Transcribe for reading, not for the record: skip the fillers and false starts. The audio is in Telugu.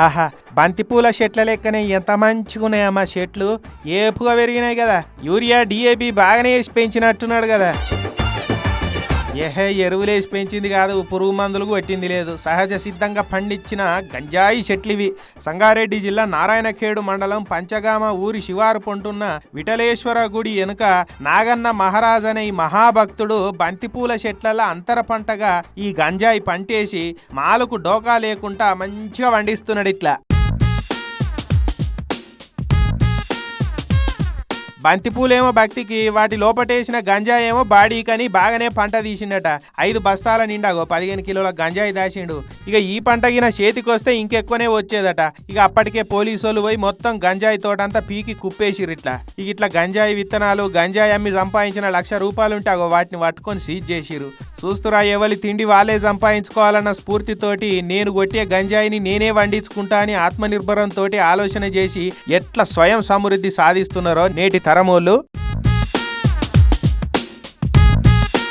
ఆహా, బంతిపూల చెట్ల లెక్కనే ఎంత మంచిగున్నాయమ్మా చెట్లు. ఏపుగా పెరిగినాయి కదా. యూరియా డిఏపి బాగానే వేసి పెంచినట్టున్నాడు కదా. ఎరువులేసి పెంచింది కాదు, పురుగు మందులు కొట్టింది లేదు. సహజ సిద్ధంగా పండించిన గంజాయి చెట్లివి. సంగారెడ్డి జిల్లా నారాయణఖేడు మండలం పంచగామ ఊరి శివారు పొంటున్న విఠలేశ్వర గుడి వెనుక నాగన్న మహారాజ్ అనే ఈ మహాభక్తుడు బంతిపూల చెట్లలో అంతర పంటగా ఈ గంజాయి పంటేసి మాలకు డోకా లేకుండా మంచిగా పండిస్తున్నాడు. ఇట్లా బంతిపూలేమో భక్తికి, వాటి లోపటేసిన గంజాయి ఏమో బాడీకని బాగానే పంట తీసిండట. 5 బస్తాల నిండాగో 15 కిలోల గంజాయి దాచిండు. ఇక ఈ పంటగిన చేతికొస్తే ఇంకెక్కువనే వచ్చేదట. ఇక అప్పటికే పోలీసులు పోయి మొత్తం గంజాయి తోటంతా పీకి కుప్పేసిరు. ఇట్లా గంజాయి విత్తనాలు, గంజాయి అమ్మి సంపాదించిన ₹1,00,000 ఉంటే వాటిని పట్టుకొని సీజ్ చేసిరు. చూస్తురా, ఎవరి తిండి వాళ్ళే సంపాదించుకోవాలన్న స్ఫూర్తితోటి నేను కొట్టే గంజాయిని నేనే వండించుకుంటా అని ఆత్మనిర్భరంతో ఆలోచన చేసి ఎట్లా స్వయం సమృద్ధి సాధిస్తున్నారో నేటి తరమోళ్ళు.